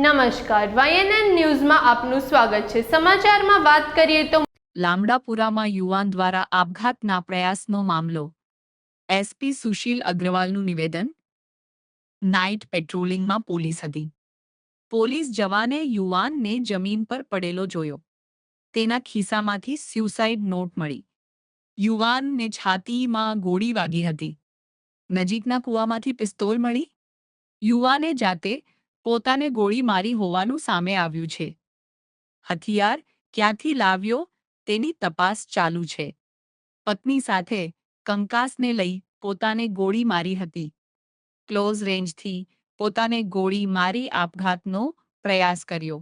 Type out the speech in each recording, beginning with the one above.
નમસ્કાર, YNN ન્યૂઝમાં આપનું સ્વાગત છે। સમાચારમાં વાત કરીએ તો લામડાપુરામાં યુવાન દ્વારા આપઘાતના પ્રયાસનો મામલો। એસપી સુશીલ અગ્રવાલનું નિવેદન। નાઇટ પેટ્રોલિંગમાં પોલીસ હતી। પોલીસ જવાને યુવાનને જમીન પર પડેલો જોયો। તેના ખિસ્સામાંથી સ્યુસાઇડ નોટ મળી। યુવાનને છાતીમાં ગોળી વાગી હતી। નજીકના કૂવામાંથી પિસ્તોલ મળી। યુવાને જાતે પોતાને ગોળી મારી હોવાનું સામે આવ્યું છે। હથિયાર ક્યાંથી લાવ્યો તેની તપાસ ચાલુ છે। પત્ની સાથે કંકાસને લઈ પોતાને ગોળી મારી હતી। ક્લોઝ રેન્જથી પોતાને ગોળી મારી આપઘાતનો પ્રયાસ કર્યો।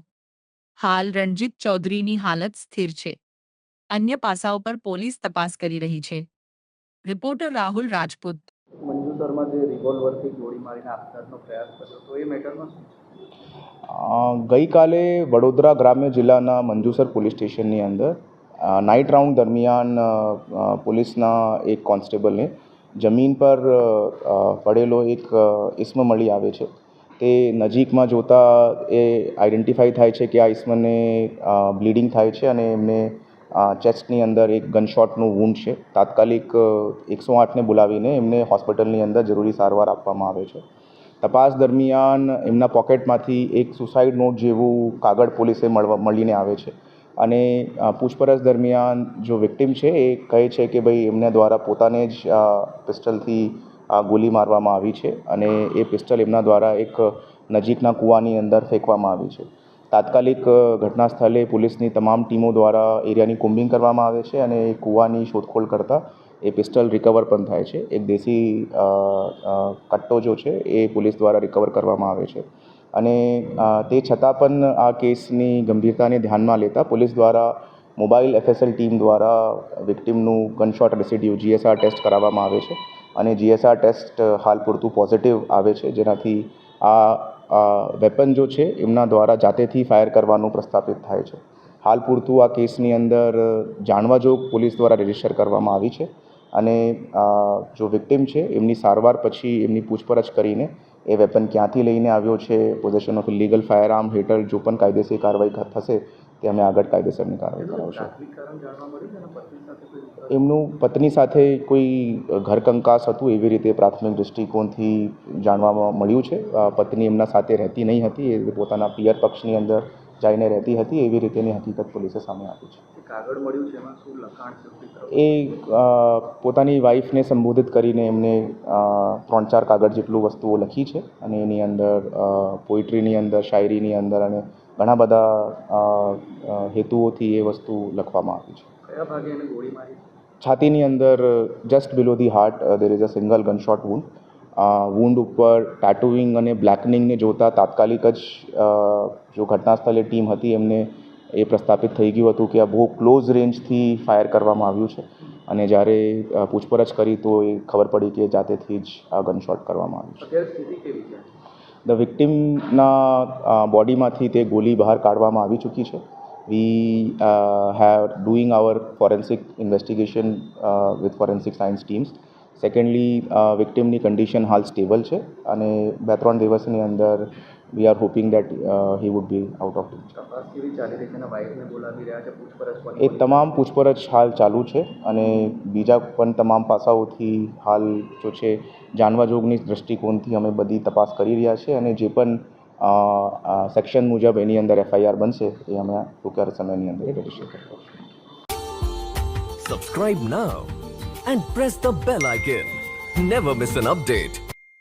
હાલ રણજીત ચૌધરીની હાલત સ્થિર છે। અન્ય પાસાઓ પર પોલીસ તપાસ કરી રહી છે। રિપોર્ટર રાહુલ રાજપૂત। મંજુ શર્મા જે રિવોલ્વરથી ગોળી મારીને આપઘાતનો પ્રયાસ કર્યો તો એ મેટરમાં ગઈકાલે વડોદરા ગ્રામ્ય જિલ્લાના મંજુસર પોલીસ સ્ટેશનની અંદર નાઇટ રાઉન્ડ દરમિયાન પોલીસના એક કોન્સ્ટેબલને જમીન પર પડેલો એક ઇસમ મળી આવે છે। તે નજીકમાં જોતા એ આઈડેન્ટિફાઈ થાય છે કે આ ઇસમને બ્લીડિંગ થાય છે અને એમને ચેસ્ટની અંદર એક ગનશોટનું વૂન્ડ છે। તાત્કાલિક 108ને બોલાવીને એમને હોસ્પિટલની અંદર જરૂરી સારવાર આપવામાં આવે છે। તપાસ દરમિયાન એમના પોકેટમાંથી એક સુસાઇડ નોટ જેવું કાગળ પોલીસે મળીને આવે છે અને પૂછપરછ દરમિયાન જો વિક્ટિમ છે એ કહે છે કે ભાઈ એમના દ્વારા પોતાને જ પિસ્ટલથી ગોળી મારવામાં આવી છે અને એ પિસ્ટલ એમના દ્વારા એક નજીકના કૂવાની અંદર ફેંકવામાં આવી છે। તાત્કાલિક ઘટના સ્થળે પોલીસની તમામ ટીમો દ્વારા એરિયાની કોમ્બિંગ કરવામાં આવે છે અને એ કૂવાની શોધખોળ કરતાં એ પિસ્ટલ રિકવર પણ થાય છે। એક દેશી કટ્ટો જો છે એ પોલીસ દ્વારા રિકવર કરવામાં આવે છે અને તે છતાં પણ આ કેસની ગંભીરતાને ધ્યાનમાં લેતા પોલીસ દ્વારા મોબાઈલ FSL ટીમ દ્વારા વિક્ટિમનું ગનશોટ રેસિડ્યુ GSR ટેસ્ટ કરાવવામાં આવે છે અને GSR ટેસ્ટ હાલ પૂરતું પોઝિટિવ આવે છે, જેનાથી આ વેપન જો છે એમના દ્વારા જાતેથી ફાયર કરવાનું પ્રસ્થાપિત થાય છે। હાલ પૂરતું આ કેસની અંદર જાણવા જોગ પોલીસ દ્વારા રજીસ્ટર કરવામાં આવી છે અને જો વિક્ટિમ છે એમની સારવાર પછી એમની પૂછપરછ કરીને એ વેપન ક્યાંથી લઈને આવ્યો છે, possession of illegal fire arm હેઠળ જો પણ કાયદેસર કાર્યવાહી થશે તે અમે આગળ કાયદેસરની કાર્યવાહી કરાવશું। એમનું પત્ની સાથે કોઈ ઘરકંકાસ હતું એવી રીતે પ્રાથમિક દૃષ્ટિકોણથી જાણવામાં મળ્યું છે। પત્ની એમના સાથે રહેતી નહીં હતી, એ પોતાના પિયર પક્ષની અંદર જઈને રહેતી હતી એવી રીતેની હકીકત પોલીસે સામે આપી છે। કાગળ મળ્યું છે એમાં શું લખાણ છે? એ પોતાની વાઈફને સંબોધિત કરીને એમને 3-4 કાગળ જેટલું વસ્તુઓ લખી છે અને એની અંદર પોઇટ્રીની અંદર, શાયરીની અંદર અને ઘણા બધા હેતુઓથી એ વસ્તુ લખવામાં આવી છે। કયા ભાગે એને ગોળી મારી? છાતીની અંદર just below the heart there is a single gunshot wound. Wound ઉપર ટેટુઇંગ અને બ્લેકનિંગને જોતા તાત્કાલિક જ જો ઘટના સ્થળે ટીમ હતી એમને એ પ્રસ્થાપિત થઈ ગયું હતું કે આ બહુ ક્લોઝ રેન્જથી ફાયર કરવામાં આવ્યું છે અને જ્યારે પૂછપરછ કરી તો એ ખબર પડી કે જાતેથી જ આ ગનશોટ કરવામાં આવ્યું છે। અત્યારે સ્થિતિ કેવી છે? ધ વિક્ટિમના બોડીમાંથી તે ગોળી બહાર કાઢવામાં આવી ચૂકી છે। We have doing our forensic investigation with forensic science teams. Secondly વિક્ટિમની કન્ડિશન હાલ સ્ટેબલ છે અને 2-3 દિવસની અંદર we are hoping that he would be out of danger. તપાસ કેવી ચાલી રહી છે અને વાઇફને બોલાવી રહ્યા છે પૂછપરછ? એ તમામ પૂછપરછ હાલ ચાલુ છે અને બીજા પણ તમામ પાસાઓથી હાલ જો છે જાણવા જોગની દૃષ્ટિકોણથી અમે બધી તપાસ કરી રહ્યા છીએ અને જે પણ સેક્શન મુજબ એની અંદર FIR બનશે એ અમે ટૂંકા સમયની અંદર રજીસ્ટર કરશું। Subscribe now and press the bell icon. Never miss an update.